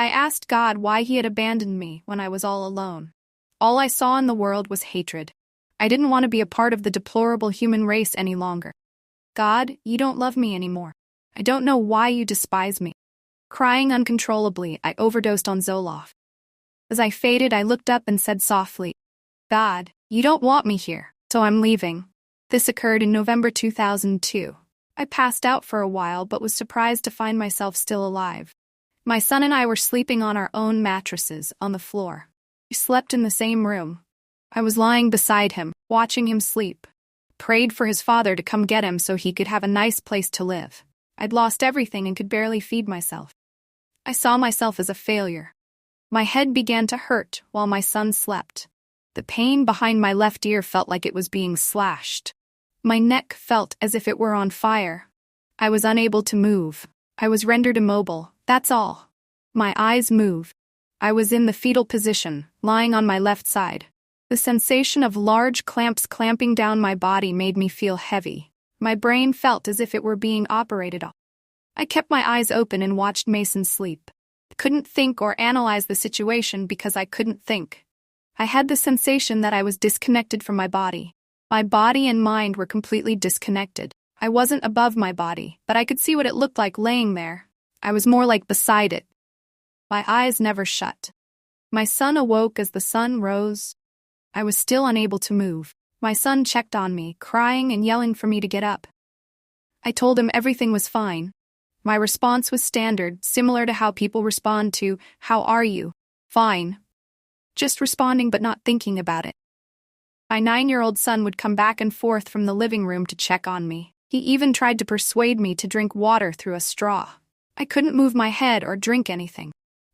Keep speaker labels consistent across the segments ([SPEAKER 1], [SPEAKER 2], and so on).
[SPEAKER 1] I asked God why he had abandoned me when I was all alone. All I saw in the world was hatred. I didn't want to be a part of the deplorable human race any longer. God, you don't love me anymore. I don't know why you despise me. Crying uncontrollably, I overdosed on Zoloft. As I faded, I looked up and said softly, God, you don't want me here, so I'm leaving. This occurred in November 2002. I passed out for a while but was surprised to find myself still alive. My son and I were sleeping on our own mattresses on the floor. We slept in the same room. I was lying beside him, watching him sleep. Prayed for his father to come get him so he could have a nice place to live. I'd lost everything and could barely feed myself. I saw myself as a failure. My head began to hurt while my son slept. The pain behind my left ear felt like it was being slashed. My neck felt as if it were on fire. I was unable to move. I was rendered immobile, that's all. My eyes moved. I was in the fetal position, lying on my left side. The sensation of large clamps clamping down my body made me feel heavy. My brain felt as if it were being operated on. I kept my eyes open and watched Mason sleep. I couldn't think or analyze the situation because I couldn't think. I had the sensation that I was disconnected from my body. My body and mind were completely disconnected. I wasn't above my body, but I could see what it looked like laying there. I was more like beside it. My eyes never shut. My son awoke as the sun rose. I was still unable to move. My son checked on me, crying and yelling for me to get up. I told him everything was fine. My response was standard, similar to how people respond to, "How are you?" "Fine." Just responding but not thinking about it. My 9-year-old son would come back and forth from the living room to check on me. He even tried to persuade me to drink water through a straw. I couldn't move my head or drink anything.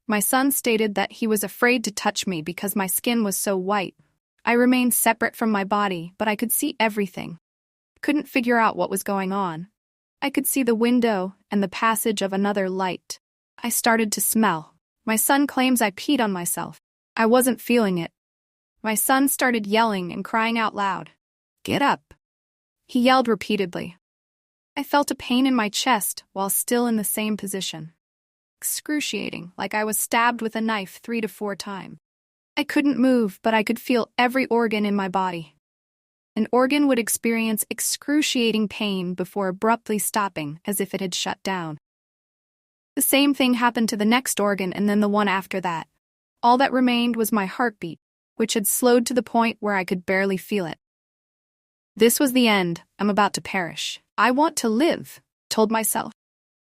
[SPEAKER 1] My son stated that he was afraid to touch me because my skin was so white. I remained separate from my body, but I could see everything. Couldn't figure out what was going on. I could see the window and the passage of another light. I started to smell. My son claims I peed on myself. I wasn't feeling it. My son started yelling and crying out loud. "Get up!" He yelled repeatedly. I felt a pain in my chest while still in the same position. Excruciating, like I was stabbed with a knife 3 to 4 times. I couldn't move, but I could feel every organ in my body. An organ would experience excruciating pain before abruptly stopping as if it had shut down. The same thing happened to the next organ and then the one after that. All that remained was my heartbeat, which had slowed to the point where I could barely feel it. This was the end. I'm about to perish. I want to live, told myself.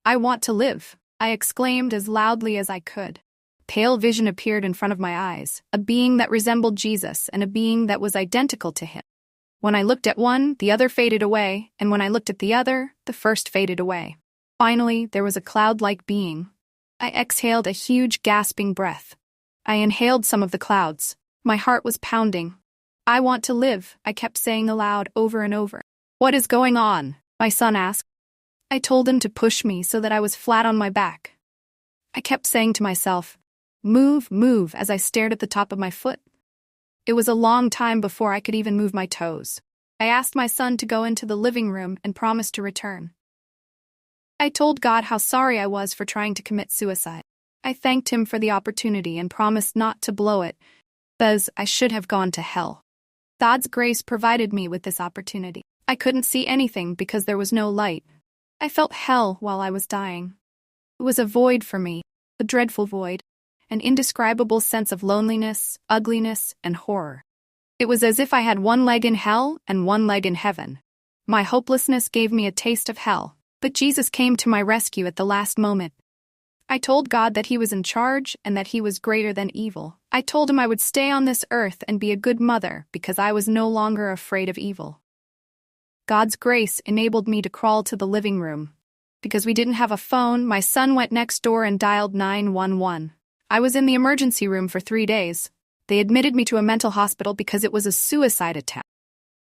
[SPEAKER 1] I want to live, I exclaimed as loudly as I could. Pale vision appeared in front of my eyes, a being that resembled Jesus and a being that was identical to him. When I looked at one, the other faded away, and when I looked at the other, the first faded away. Finally, there was a cloud-like being. I exhaled a huge gasping breath. I inhaled some of the clouds. My heart was pounding. I want to live, I kept saying aloud over and over. What is going on? My son asked. I told him to push me so that I was flat on my back. I kept saying to myself, "Move, move," as I stared at the top of my foot. It was a long time before I could even move my toes. I asked my son to go into the living room and promised to return. I told God how sorry I was for trying to commit suicide. I thanked him for the opportunity and promised not to blow it, because I should have gone to hell. God's grace provided me with this opportunity. I couldn't see anything because there was no light. I felt hell while I was dying. It was a void for me, a dreadful void, an indescribable sense of loneliness, ugliness, and horror. It was as if I had one leg in hell and one leg in heaven. My hopelessness gave me a taste of hell, but Jesus came to my rescue at the last moment. I told God that he was in charge and that he was greater than evil. I told him I would stay on this earth and be a good mother because I was no longer afraid of evil. God's grace enabled me to crawl to the living room. Because we didn't have a phone, my son went next door and dialed 911. I was in the emergency room for 3 days. They admitted me to a mental hospital because it was a suicide attempt.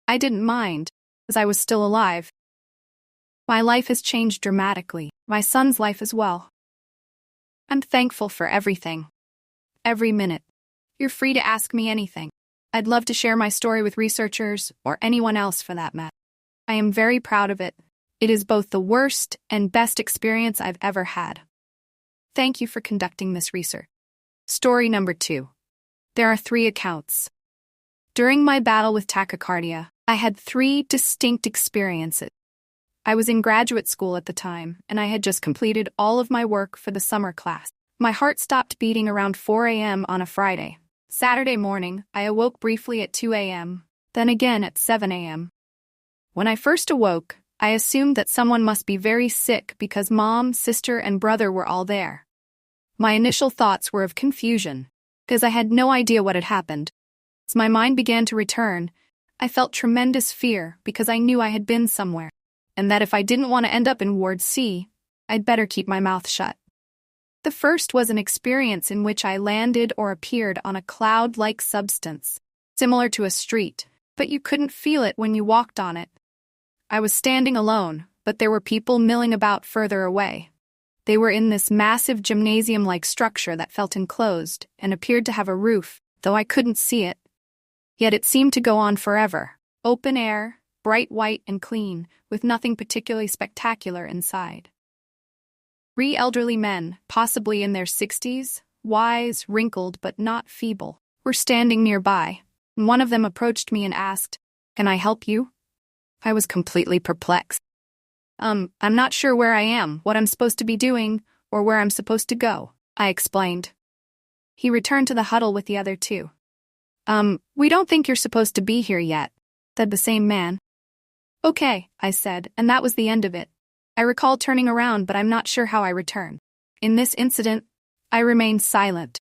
[SPEAKER 1] I didn't mind, as I was still alive. My life has changed dramatically, my son's life as well. I'm thankful for everything. Every minute. You're free to ask me anything. I'd love to share my story with researchers, or anyone else for that matter. I am very proud of it. It is both the worst and best experience I've ever had. Thank you for conducting this research. Story number 2. There are 3 accounts. During my battle with tachycardia, I had 3 distinct experiences. I was in graduate school at the time, and I had just completed all of my work for the summer class. My heart stopped beating around 4 a.m. on a Friday. Saturday morning, I awoke briefly at 2 a.m., then again at 7 a.m. When I first awoke, I assumed that someone must be very sick because mom, sister, and brother were all there. My initial thoughts were of confusion, because I had no idea what had happened. As my mind began to return, I felt tremendous fear because I knew I had been somewhere, and that if I didn't want to end up in Ward C, I'd better keep my mouth shut. The first was an experience in which I landed or appeared on a cloud-like substance, similar to a street, but you couldn't feel it when you walked on it. I was standing alone, but there were people milling about further away. They were in this massive gymnasium-like structure that felt enclosed and appeared to have a roof, though I couldn't see it. Yet it seemed to go on forever. Open air, bright white and clean, with nothing particularly spectacular inside. 3 elderly men, possibly in their 60s, wise, wrinkled, but not feeble, were standing nearby. One of them approached me and asked, "Can I help you?" I was completely perplexed. I'm not sure where I am, what I'm supposed to be doing, or where I'm supposed to go," I explained. He returned to the huddle with the other 2. We don't think you're supposed to be here yet," said the same man. "Okay," I said, and that was the end of it. I recall turning around, but I'm not sure how I returned. In this incident, I remained silent.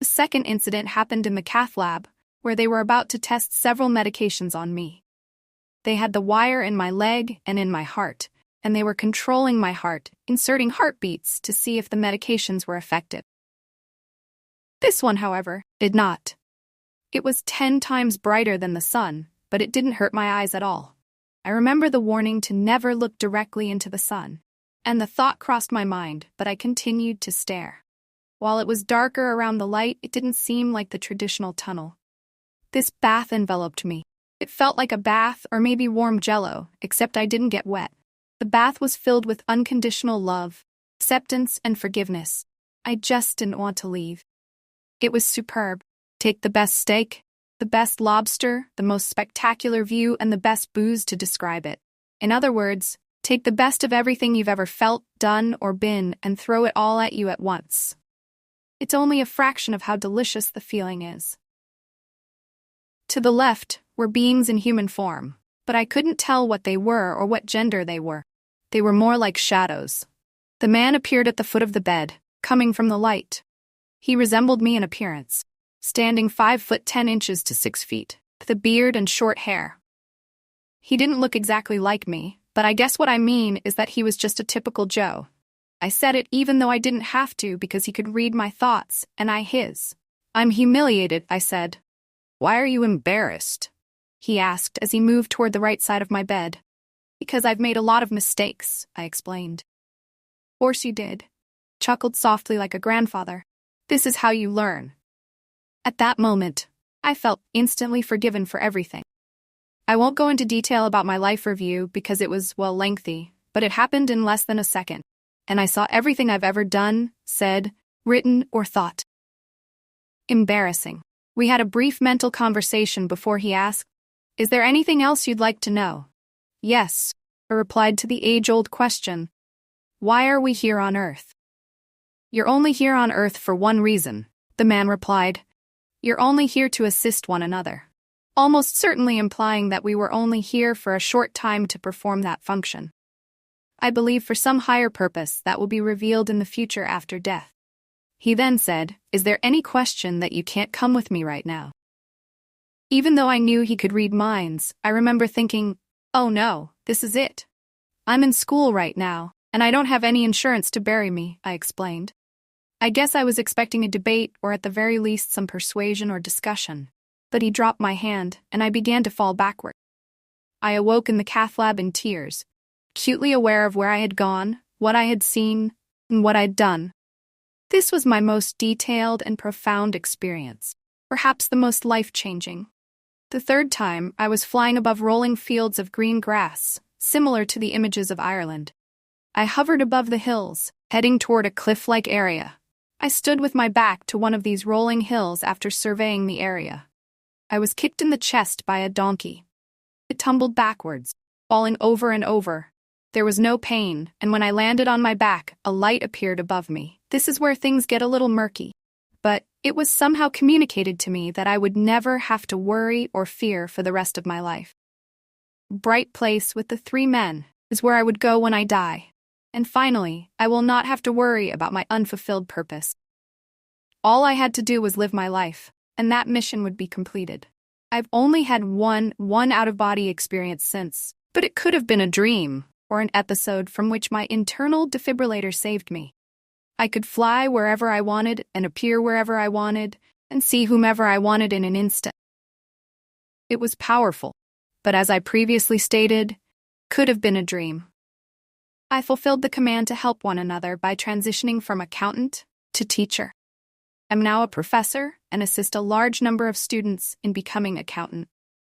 [SPEAKER 1] The second incident happened in the cath lab, where they were about to test several medications on me. They had the wire in my leg and in my heart, and they were controlling my heart, inserting heartbeats to see if the medications were effective. This one, however, did not. It was 10 times brighter than the sun, but it didn't hurt my eyes at all. I remember the warning to never look directly into the sun, and the thought crossed my mind, but I continued to stare. While it was darker around the light, it didn't seem like the traditional tunnel. This bath enveloped me. It felt like a bath or maybe warm jello, except I didn't get wet. The bath was filled with unconditional love, acceptance, and forgiveness. I just didn't want to leave. It was superb. Take the best steak, the best lobster, the most spectacular view, and the best booze to describe it. In other words, take the best of everything you've ever felt, done, or been, and throw it all at you at once. It's only a fraction of how delicious the feeling is. To the left were beings in human form, but I couldn't tell what they were or what gender they were. They were more like shadows. The man appeared at the foot of the bed, coming from the light. He resembled me in appearance, standing 5 foot 10 inches to 6 feet, with a beard and short hair. He didn't look exactly like me, but I guess what I mean is that he was just a typical Joe. I said it even though I didn't have to because he could read my thoughts, and I his. "I'm humiliated," I said. "Why are you embarrassed?" he asked as he moved toward the right side of my bed. "Because I've made a lot of mistakes," I explained. "Of course you did," chuckled softly like a grandfather. "This is how you learn." At that moment, I felt instantly forgiven for everything. I won't go into detail about my life review because it was, well, lengthy, but it happened in less than a second, and I saw everything I've ever done, said, written, or thought. Embarrassing. We had a brief mental conversation before he asked, "Is there anything else you'd like to know?" "Yes," I replied to the age-old question. "Why are we here on Earth?" "You're only here on Earth for one reason," the man replied. "You're only here to assist one another," almost certainly implying that we were only here for a short time to perform that function. "I believe for some higher purpose that will be revealed in the future after death." He then said, "Is there any question that you can't come with me right now?" Even though I knew he could read minds, I remember thinking, "Oh no, this is it. I'm in school right now, and I don't have any insurance to bury me," I explained. I guess I was expecting a debate or at the very least some persuasion or discussion, but he dropped my hand and I began to fall backward. I awoke in the cath lab in tears, acutely aware of where I had gone, what I had seen, and what I'd done. This was my most detailed and profound experience, perhaps the most life-changing. The third time, I was flying above rolling fields of green grass, similar to the images of Ireland. I hovered above the hills, heading toward a cliff-like area. I stood with my back to one of these rolling hills after surveying the area. I was kicked in the chest by a donkey. It tumbled backwards, falling over and over. There was no pain, and when I landed on my back, a light appeared above me. This is where things get a little murky. But it was somehow communicated to me that I would never have to worry or fear for the rest of my life. Bright place with the 3 men is where I would go when I die. And finally, I will not have to worry about my unfulfilled purpose. All I had to do was live my life, and that mission would be completed. I've only had one out-of-body experience since, but it could have been a dream or an episode from which my internal defibrillator saved me. I could fly wherever I wanted and appear wherever I wanted and see whomever I wanted in an instant. It was powerful, but as I previously stated, could have been a dream. I fulfilled the command to help one another by transitioning from accountant to teacher. I'm now a professor and assist a large number of students in becoming accountant.